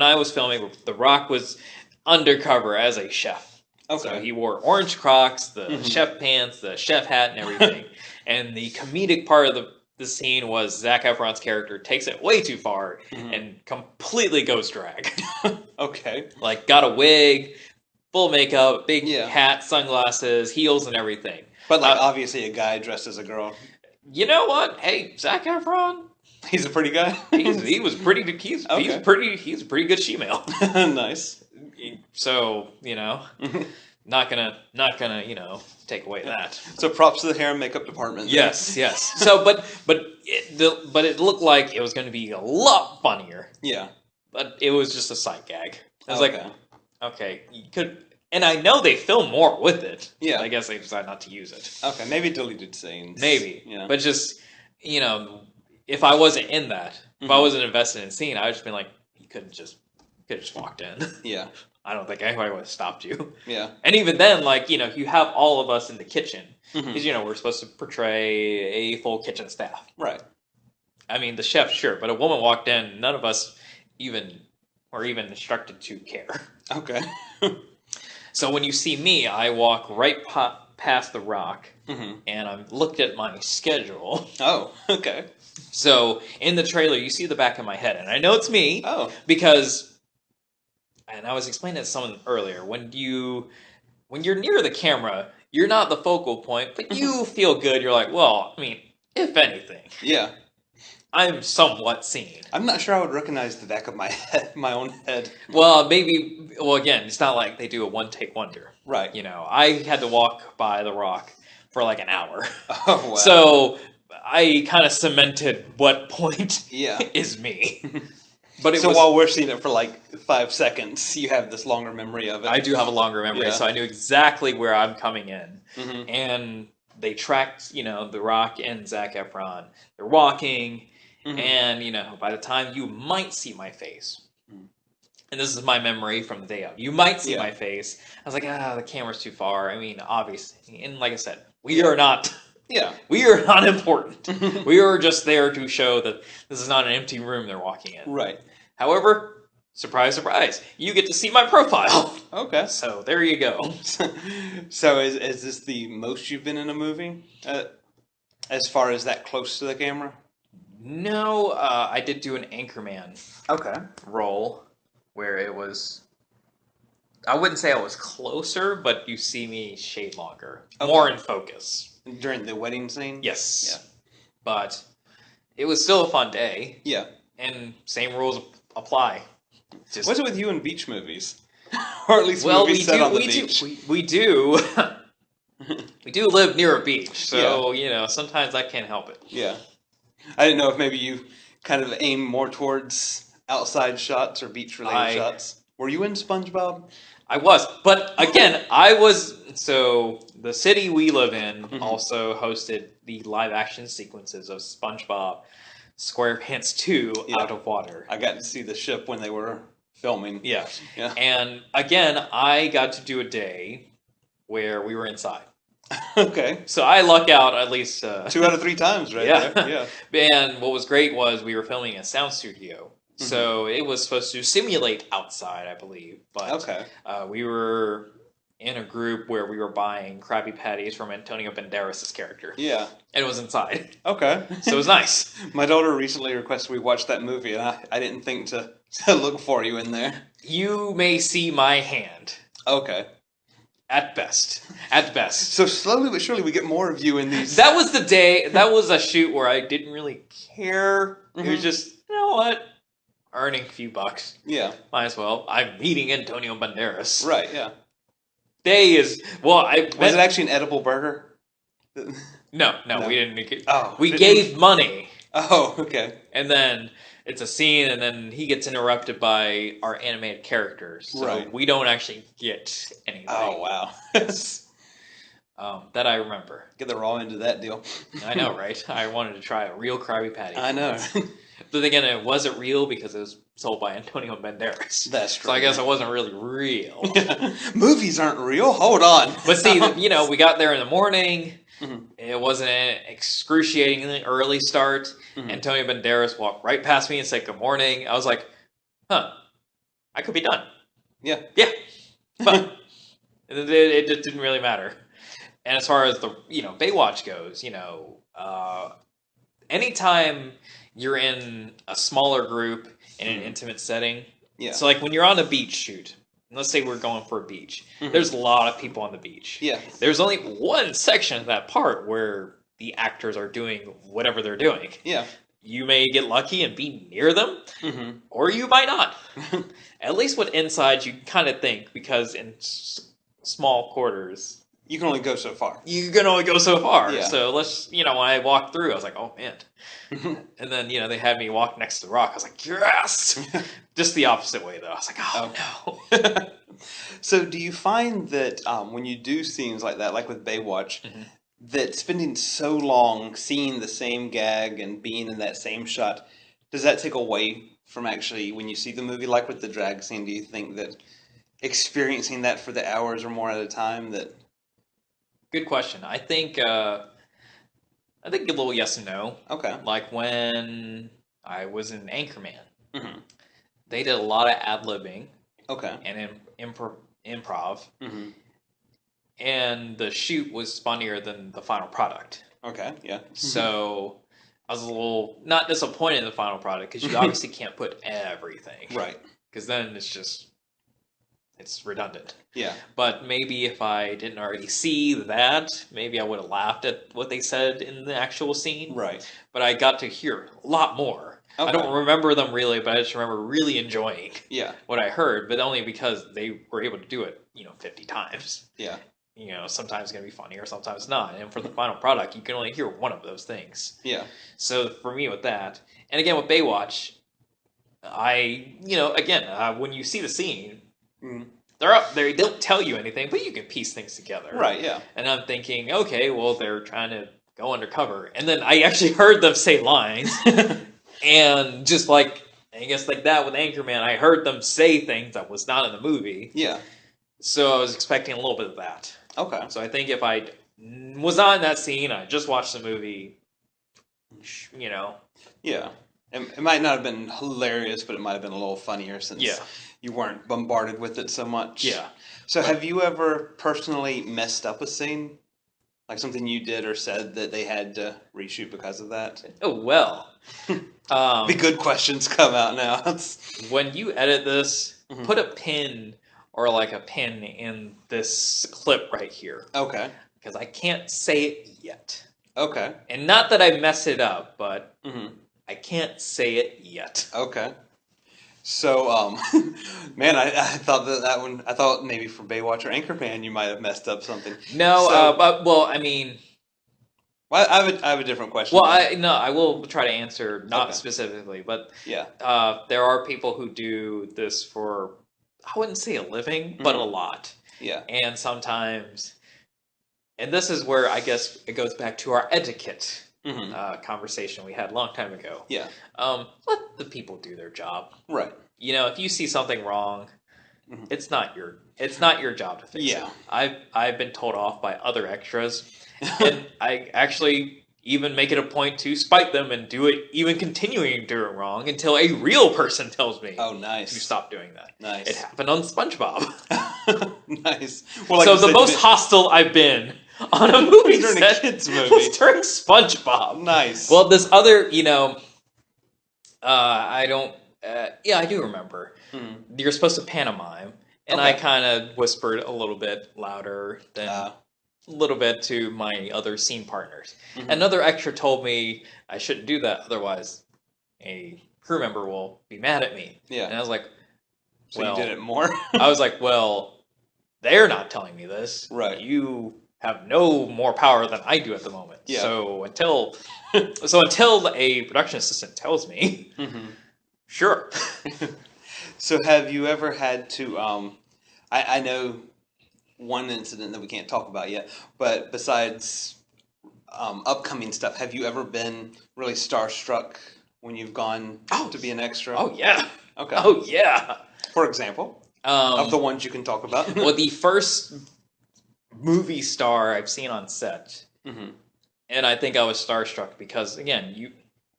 I was filming, The Rock was undercover as a chef. Okay. So he wore orange Crocs, the chef pants, the chef hat, and everything. And the comedic part of the scene was Zac Efron's character takes it way too far and completely goes drag. Okay. Like, got a wig... Full makeup, big hat, sunglasses, heels, and everything. But obviously, a guy dressed as a girl. You know what? Hey, Zac Efron. He's a pretty guy. he was pretty. He's a pretty good she-male. Nice. So not gonna take away that. So props to the hair and makeup department. Yes. So but it looked like it was going to be a lot funnier. Yeah. But it was just a sight gag. I was like. Okay, you could, and I know they film more with it. Yeah, I guess they decided not to use it. Okay, maybe deleted scenes. Maybe, but just if I wasn't in that, if I wasn't invested in the scene, I would just been like, you could have just walked in. Yeah, I don't think anybody would have stopped you. Yeah, and even then, you have all of us in the kitchen because we're supposed to portray a full kitchen staff. Right. I mean, the chef, sure, but a woman walked in. None of us were even instructed to care. Okay. So when you see me, I walk right past The Rock, and I looked at my schedule. Oh, okay. So in the trailer, you see the back of my head, and I know it's me. Oh. Because, and I was explaining to someone earlier, when you're near the camera, you're not the focal point, but you feel good. You're like, well, I mean, if anything. Yeah. I'm somewhat seen. I'm not sure I would recognize the back of my head, my own head. Well, maybe. Well, again, it's not like they do a one-take wonder. Right. You know, I had to walk by the Rock for like an hour. Oh wow. So I kind of cemented what point Yeah. is me. But so while we're seeing it for like 5 seconds, you have this longer memory of it. I do have a longer memory, so I knew exactly where I'm coming in. Mm-hmm. And they tracked, The Rock and Zac Efron. They're walking, and, by the time you might see my face, and this is my memory from the day of, you might see my face. I was like, the camera's too far. I mean, obviously. And like I said, we are not... Yeah. We are not important. We are just there to show that this is not an empty room they're walking in. Right. However, surprise, surprise, you get to see my profile. Okay. So there you go. So is this the most you've been in a movie? As far as that close to the camera? No, I did do an Anchorman role where it was... I wouldn't say I was closer, but you see me shade longer. Okay. More in focus. During the wedding scene? Yes. Yeah. But it was still a fun day. Yeah. And same rules apply. What's it with you and beach movies? Or at least movies set on the beach? We do. We do live near a beach, so, sometimes I can't help it. Yeah. I didn't know if maybe you kind of aim more towards outside shots or beach-related shots. Were you in SpongeBob? I was, but again, so the city we live in also hosted the live-action sequences of SpongeBob SquarePants 2 Out of Water. I got to see the ship when they were filming. Yeah. And again, I got to do a day where we were inside. Okay. So I luck out at least... 2 out of 3 times, right? Yeah. And what was great was we were filming in a sound studio. So it was supposed to simulate outside, I believe. But we were in a group where we were buying Krabby Patties from Antonio Banderas' character. Yeah. And it was inside. Okay. So it was nice. My daughter recently requested we watch that movie, and I didn't think to look for you in there. You may see my hand. Okay. At best. At best. So slowly but surely we get more of you in these... That was the day, that was a shoot where I didn't really care. It was just, you know what? Earning a few bucks. Yeah. Might as well. I'm meeting Antonio Banderas. Right, yeah. Day is... Well, Was it actually an edible burger? No, we didn't. We gave money. Oh, okay. And then it's a scene, and then he gets interrupted by our animated characters. So we don't actually get anything. Oh, wow. That I remember. Get the raw end of that deal. I know, right? I wanted to try a real Krabby Patty. I know. But again, it wasn't real because it was sold by Antonio Banderas. That's true. So I guess it wasn't really real. Movies aren't real? Hold on. But see, we got there in the morning. It wasn't an excruciatingly early start. Antonio Banderas walked right past me and said good morning. I was like, I could be done. Yeah. Yeah. But it just didn't really matter. And as far as the, Baywatch goes, anytime you're in a smaller group in an intimate setting. Yeah. So like when you're on a beach shoot, let's say we're going for a beach. There's a lot of people on the beach. Yeah. There's only one section of that part where the actors are doing whatever they're doing. Yeah. You may get lucky and be near them, or you might not. At least with inside, you kind of think, because in small quarters... You can only go so far. You can only go so far. Yeah. So let's, when I walked through, I was like, oh, man. And then, they had me walk next to the rock. I was like, yes! Just the opposite way, though. I was like, oh, no. So do you find that when you do scenes like that, like with Baywatch, that spending so long seeing the same gag and being in that same shot, does that take away from actually, when you see the movie, like with the drag scene, do you think that experiencing that for the hours or more at a time that... Good question. I think a little yes and no. Okay. Like when I was in Anchorman, they did a lot of ad-libbing. Okay. And improv. And the shoot was funnier than the final product. Okay. Yeah. So I was a little not disappointed in the final product because you obviously can't put everything. Right. Because then it's it's redundant. Yeah. But maybe if I didn't already see that, maybe I would have laughed at what they said in the actual scene. Right. But I got to hear a lot more. Okay. I don't remember them really, but I just remember really enjoying Yeah. what I heard, but only because they were able to do it, 50 times. Yeah. Sometimes it's going to be funny or sometimes not. And for the final product, you can only hear one of those things. Yeah. So for me with that, and again with Baywatch, when you see the scene, they don't tell you anything, but you can piece things together. Right, yeah. And I'm thinking, okay, well, they're trying to go undercover. And then I actually heard them say lines. And just I guess like that with Anchorman, I heard them say things that was not in the movie. Yeah. So I was expecting a little bit of that. Okay. So I think if I was not in that scene, I just watched the movie, Yeah. It might not have been hilarious, but it might have been a little funnier since you weren't bombarded with it so much. Yeah. So have you ever personally messed up a scene? Like something you did or said that they had to reshoot because of that? Oh, well. The good questions come out now. When you edit this, put a pin or a pin in this clip right here. Okay. Because I can't say it yet. Okay. And not that I mess it up, but I can't say it yet. Okay. So, man, I thought that one, I thought maybe for Baywatch or Anchorman you might have messed up something. No, so, I mean... Well, I have a different question. Well, I will try to answer, not specifically, but there are people who do this for, I wouldn't say a living, but a lot. Yeah. And sometimes, and this is where I guess it goes back to our etiquette conversation we had a long time ago. Yeah. Let the people do their job. Right. If you see something wrong, it's not your job to fix it. I've been told off by other extras. And I actually even make it a point to spite them and do it, even continuing doing wrong until a real person tells me to stop doing that. Nice. It happened on SpongeBob. Nice. Well, so the most hostile I've been on a movie during set a kids movie was during SpongeBob. Nice. Well, this other, I don't. I do remember. You're supposed to pantomime, and I kind of whispered a little bit louder than. A little bit to my other scene partners. Another extra told me I shouldn't do that, otherwise a crew member will be mad at me. Yeah. And I was like, so you did it more? I was like, well, they're not telling me this. Right. You have no more power than I do at the moment. Yeah. So until a production assistant tells me, sure. So have you ever had to, I know one incident that we can't talk about yet, but besides upcoming stuff, have you ever been really starstruck when you've gone to be an extra? Oh, yeah. Okay. Oh, yeah. For example, of the ones you can talk about. Well, the first movie star I've seen on set, and I think I was starstruck because, again,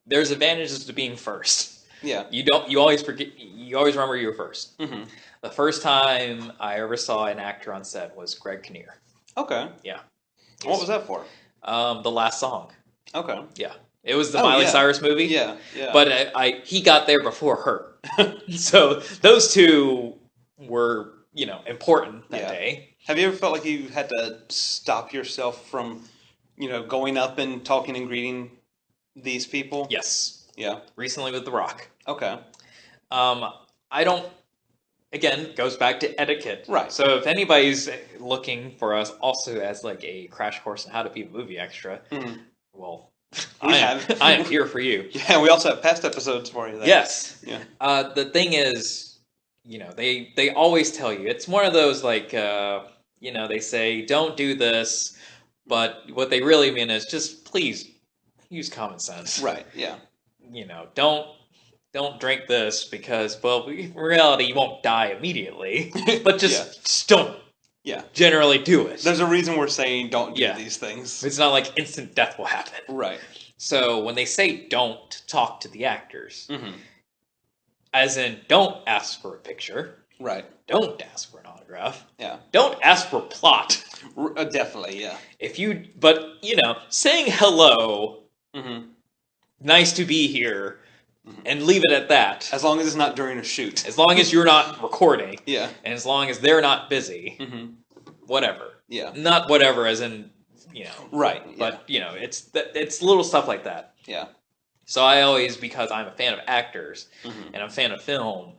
there's advantages to being first. Yeah. You always remember you were first. The first time I ever saw an actor on set was Greg Kinnear. Okay. Yeah. What was that for? The Last Song. Okay. Yeah. It was the Miley Cyrus movie. Yeah, yeah. But he got there before her. So those two were, important that day. Have you ever felt like you had to stop yourself from, going up and talking and greeting these people? Yes. Yeah. Recently with The Rock. Okay. I don't... Again, goes back to etiquette. Right. So if anybody's looking for us also as a crash course on how to be a movie extra, well, I am here for you. Yeah, we also have past episodes for you there. Yes. Yeah. The thing is, they always tell you. It's one of those they say, don't do this, but what they really mean is just please use common sense. Right, yeah. Don't drink this because, well, in reality, you won't die immediately. But just don't generally do it. There's a reason we're saying don't do these things. It's not like instant death will happen. Right. So when they say don't talk to the actors, as in don't ask for a picture. Right. Don't ask for an autograph. Yeah. Don't ask for plot. Definitely, yeah. Saying hello, nice to be here, and leave it at that. As long as it's not during a shoot. As long as you're not recording. Yeah. And as long as they're not busy. Whatever. Yeah. Not whatever as in, Right. But, it's little stuff like that. Yeah. So I always, because I'm a fan of actors and I'm a fan of film,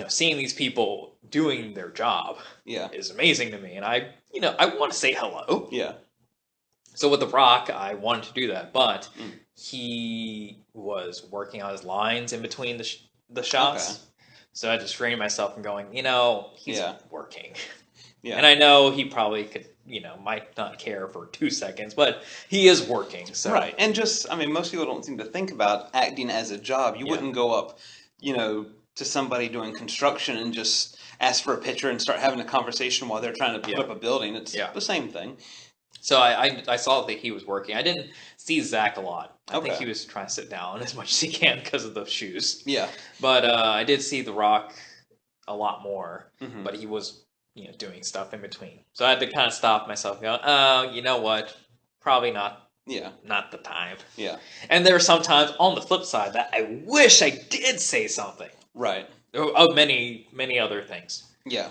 seeing these people doing their job is amazing to me. And I want to say hello. Yeah. So with The Rock, I wanted to do that, but he was working on his lines in between the shots. Okay. So I just restrained myself from going, he's working. Yeah. And I know he probably could, might not care for 2 seconds, but he is working. So. Right. And most people don't seem to think about acting as a job. You wouldn't go up, to somebody doing construction and just ask for a picture and start having a conversation while they're trying to put up a building. It's the same thing. So I saw that he was working. I didn't see Zach a lot. I think he was trying to sit down as much as he can because of those shoes. Yeah. But I did see The Rock a lot more. But he was, doing stuff in between. So I had to kind of stop myself and go, oh, you know what? Probably not. Yeah. Not the time. Yeah. And there were some times on the flip side that I wish I did say something. Right. Of many, many other things. Yeah.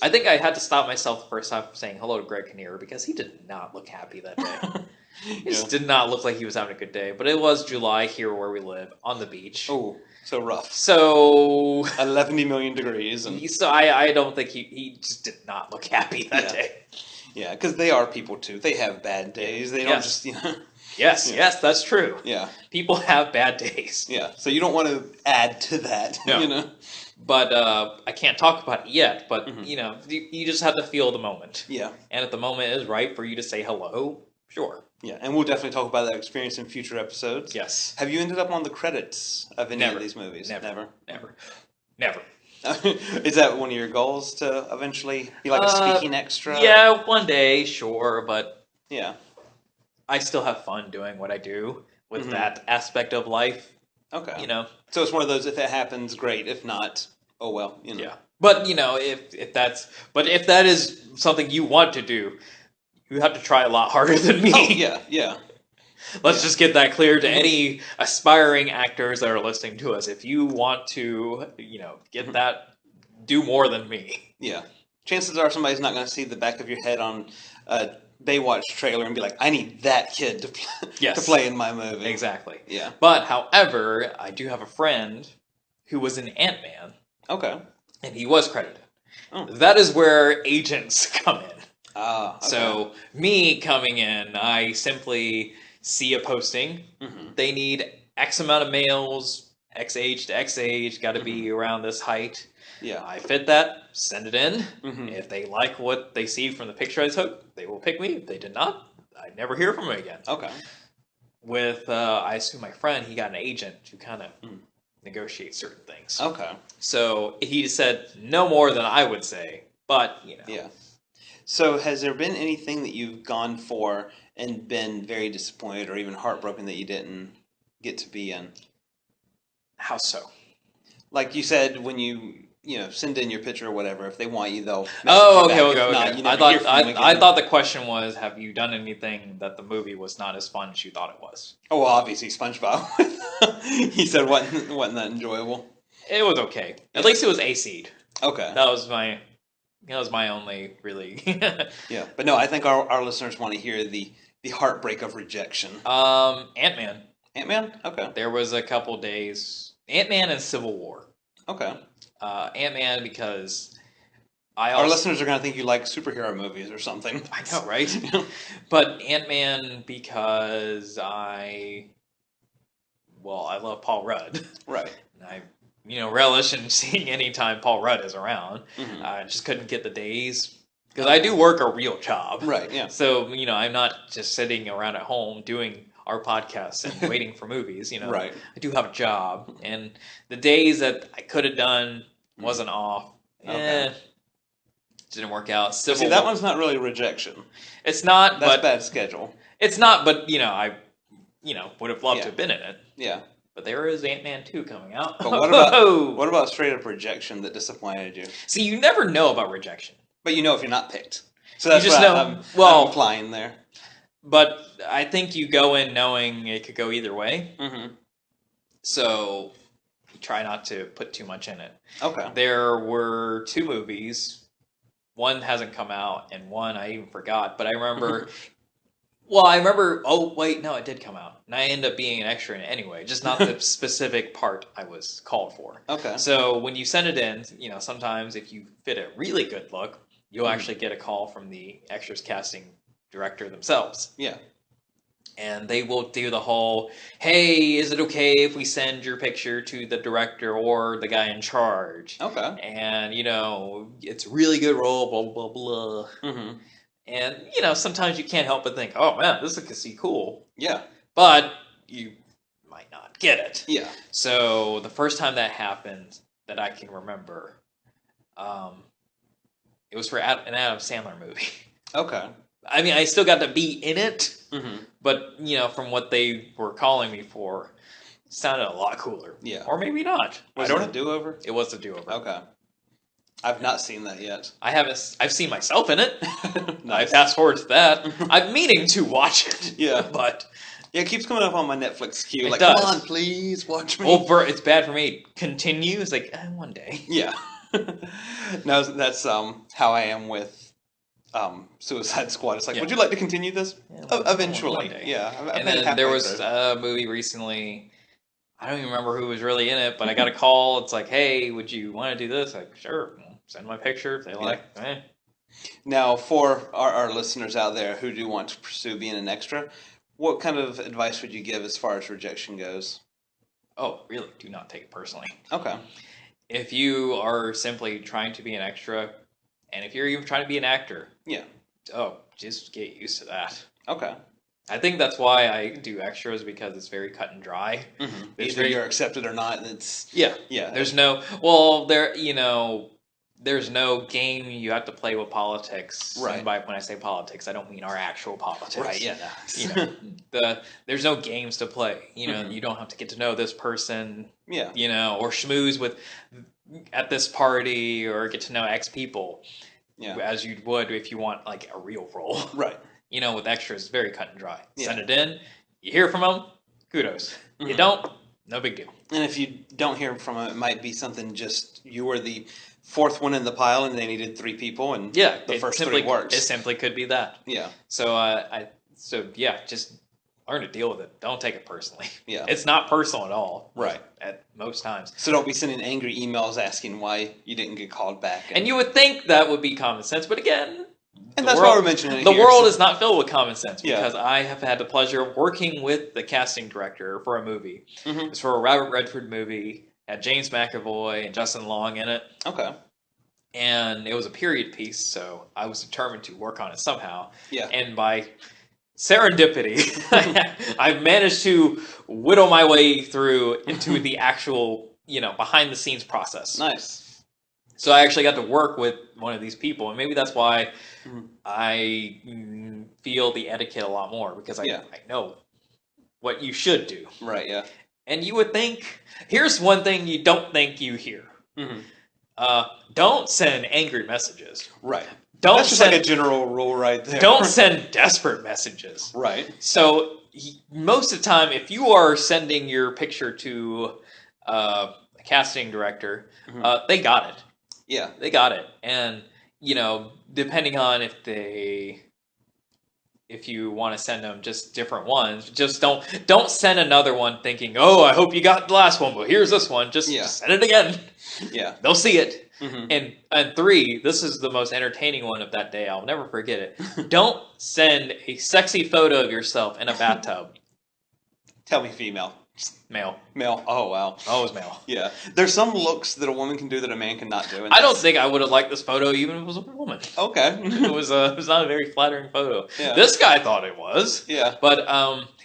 I think I had to stop myself the first time from saying hello to Greg Kinnear because he did not look happy that day. He just did not look like he was having a good day. But it was July here where we live, on the beach. Oh, so rough. So 11 million degrees. So I don't think he just did not look happy that day. Yeah, because they are people too. They have bad days. They don't just, Yes, that's true. Yeah. People have bad days. Yeah, so you don't want to add to that, No. But I can't talk about it yet, but, you just have to feel the moment. Yeah. And if the moment is right for you to say hello, sure. Yeah, and we'll definitely talk about that experience in future episodes. Yes. Have you ended up on the credits of any of these movies? Never. Is that one of your goals to eventually be like a speaking extra? Yeah, one day, sure, but I still have fun doing what I do with that aspect of life. Okay. So it's one of those, if it happens, great. If not, oh well. Yeah. But, if that is something you want to do, you have to try a lot harder than me. Oh, yeah. Let's just get that clear to any aspiring actors that are listening to us. If you want to, get that, do more than me. Yeah. Chances are somebody's not going to see the back of your head on a Baywatch trailer and be like, I need that kid to play in my movie. Exactly. Yeah. But, however, I do have a friend who was in Ant-Man. Okay. And he was credited. Oh. That is where agents come in. Okay. So, me coming in, I simply see a posting. They need X amount of males, X age to X age, got to be around this height. Yeah. I fit that, send it in. If they like what they see from the picture I took, they will pick me. If they did not, I'd never hear from them again. Okay. With, I assume my friend, he got an agent to kind of negotiate certain things. Okay. So, he said no more than I would say, but, Yeah. So has there been anything that you've gone for and been very disappointed or even heartbroken that you didn't get to be in? How so? Like you said, when you send in your picture or whatever, if they want you, they'll okay. I thought the question was, have you done anything that the movie was not as fun as you thought it was? Oh, well, obviously SpongeBob. He said wasn't that enjoyable? It was okay. At least it was AC'd. Okay. That was my only really. Yeah, but no, I think our listeners want to hear the heartbreak of rejection. Ant-Man. Ant-Man? Okay. There was a couple days. Ant-Man and Civil War. Okay. Ant-Man because our listeners are going to think you like superhero movies or something. I know, right? But Ant-Man because I love Paul Rudd. Right. And I relish in seeing any time Paul Rudd is around. I just couldn't get the days because I do work a real job. Right, yeah. So, I'm not just sitting around at home doing our podcast and waiting for movies, Right. I do have a job. And the days that I could have done wasn't off. Okay. Didn't work out. See, that one's not really rejection. It's not, That's bad schedule. It's not, but, I would have loved to have been in it. Yeah. But there is Ant-Man 2 coming out. But what about straight up rejection that disappointed you? See, you never know about rejection. But if you're not picked. So that's what I'm implying there. But I think you go in knowing it could go either way. So try not to put too much in it. Okay. There were 2 movies. One hasn't come out, and one I even forgot. But I remember. Well, I remember. Oh wait, no, it did come out, and I ended up being an extra in it anyway. Just not the specific part I was called for. Okay. So when you send it in, sometimes if you fit a really good look, you'll actually get a call from the extras casting director themselves. Yeah. And they will do the whole, hey, is it okay if we send your picture to the director or the guy in charge? Okay. And, it's a really good role, blah, blah, blah. Mm-hmm. And, sometimes you can't help but think, oh, man, this is cool. Yeah. But you might not get it. Yeah. So the first time that happened that I can remember, it was for an Adam Sandler movie. Okay. I mean, I still got to be in it, mm-hmm. but, from what they were calling me for, it sounded a lot cooler. Yeah. Or maybe not. Was it a do-over? It was a do-over. Okay. I've not seen that yet. I've seen myself in it. Nice. I fast forward to that. I'm meaning to watch it. Yeah. But... Yeah, it keeps coming up on my Netflix queue. It Come does. on, please, watch me. Well, it's bad for me. Continue. It's like, one day. Yeah. No, that's how I am with Suicide Squad. It's like, would you like to continue this? Yeah, eventually. one day. Yeah. And then there was a movie recently, I don't even remember who was really in it, but I got a call. It's like, hey, would you want to do this? Like, sure. Send my picture if they like. Now, for our listeners out there who do want to pursue being an extra, what kind of advice would you give as far as rejection goes? Oh, really? Do not take it personally. Okay. If you are simply trying to be an extra, and if you're even trying to be an actor, just get used to that. Okay. I think that's why I do extras, because it's very cut and dry. Mm-hmm. Either you're accepted or not, and it's... Yeah. There's no... Well, there's no game you have to play with politics. Right. And when I say politics, I don't mean our actual politics. Right, yeah. No. There's no games to play. You don't have to get to know this person. Yeah. Or schmooze with at this party, or get to know X people. Yeah. As you would if you want like a real role. Right. With extras, it's very cut and dry. Yeah. Send it in. You hear from them, kudos. Mm-hmm. You don't, no big deal. And if you don't hear from them, it might be something just you were the 4th one in the pile, and they needed 3 people, and the first 3 works. It simply could be that. Yeah. So just learn to deal with it. Don't take it personally. Yeah. It's not personal at all. Right. At most times. So don't be sending angry emails asking why you didn't get called back. And you would think that would be common sense, but again. And that's why we're mentioning it The here. world is not filled with common sense, because Yeah. I have had the pleasure of working with the casting director for a movie. Mm-hmm. It's for a Robert Redford movie. Had James McAvoy and Justin Long in it. Okay. And it was a period piece, so I was determined to work on it somehow. Yeah. And by serendipity, I've managed to whittle my way through into the actual, behind the scenes process. Nice. So I actually got to work with one of these people, and maybe that's why I feel the etiquette a lot more, because I know what you should do. Right, yeah. And you would think, here's one thing you don't think you hear. Mm-hmm. Don't send angry messages. Right. That's just like a general rule right there. Don't send desperate messages. Right. So most of the time, if you are sending your picture to a casting director, they got it. Yeah. They got it. And, depending on if you want to send them just different ones, just don't send another one thinking, oh, I hope you got the last one, but here's this one. Just send it again. Yeah. They'll see it. Mm-hmm. And 3, this is the most entertaining one of that day. I'll never forget it. Don't send a sexy photo of yourself in a bathtub. Tell me female. Male. Male. Oh, wow. Always male. Yeah. There's some looks that a woman can do that a man cannot do. I don't think I would have liked this photo even if it was a woman. Okay. It was not a very flattering photo. Yeah. This guy thought it was. Yeah. But,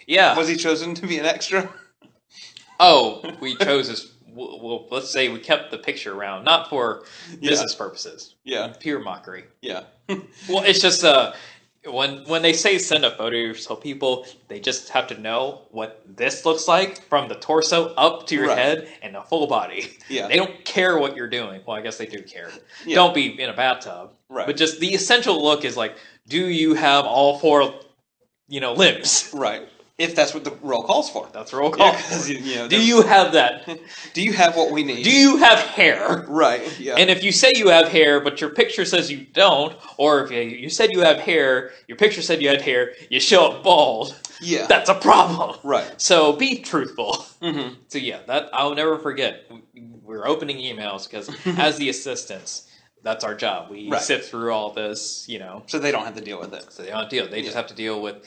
yeah. Was he chosen to be an extra? Oh, we chose this. Well, let's say we kept the picture around, not for business purposes. Yeah. Pure mockery. Yeah. Well, it's just, when they say send a photo of yourself, people, they just have to know what this looks like from the torso up to your head and the full body. Yeah. They don't care what you're doing. Well, I guess they do care. Yeah. Don't be in a bathtub. Right. But just the essential look is like, do you have all 4, limbs? Right. If that's what the role calls for. That's roll call. Yeah, do you have that? Do you have what we need? Do you have hair? Right, yeah. And if you say you have hair, but your picture says you don't, or if you said you have hair, your picture said you had hair, you show up bald, yeah, that's a problem. Right. So be truthful. Mm-hmm. So yeah, that I'll never forget. We're opening emails because as the assistants, that's our job. We sift through all this, So they don't have to deal with it. So they don't deal. They just have to deal with,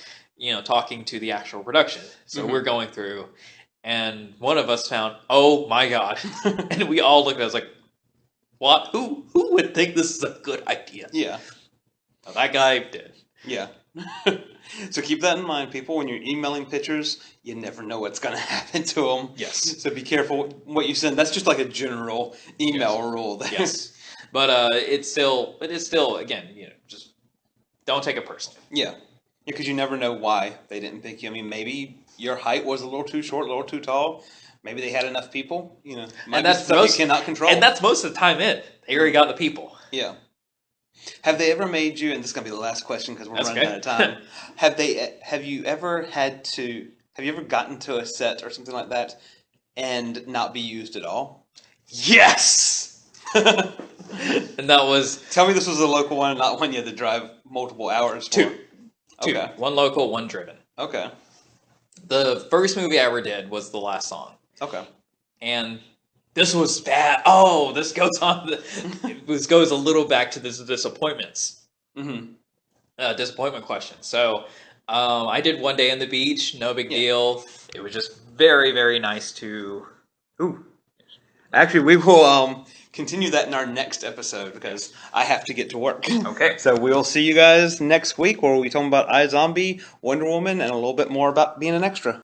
talking to the actual production. So we're going through, and one of us found, oh my god, and we all looked at us like, what? Who would think this is a good idea? Yeah. Well, that guy did. Yeah. So keep that in mind, people. When you're emailing pictures, you never know what's going to happen to them. Yes. So be careful what you send. That's just like a general email rule. There. Yes. But it is still, again, just don't take it personally. Yeah. Because you never know why they didn't pick you. I mean, maybe your height was a little too short, a little too tall. Maybe they had enough people. And that's stuff you cannot control. And that's most of the time it. They already got the people. Yeah. Have they ever made you? And this is going to be the last question because we're running out of time. Have you ever gotten to a set or something like that and not be used at all? Yes. And that was. Tell me this was a local one, not one you had to drive multiple hours for. Two. Okay. One local, one driven. Okay. The first movie I ever did was The Last Song. Okay. And this was bad. Oh, this goes on. This goes a little back to this disappointments. Mm-hmm. Disappointment question. So, I did One Day on the Beach. No big deal. It was just very, very nice to. Ooh. Actually, we will continue that in our next episode because I have to get to work. Okay. So we'll see you guys next week where we'll be talking about iZombie, Wonder Woman, and a little bit more about being an extra.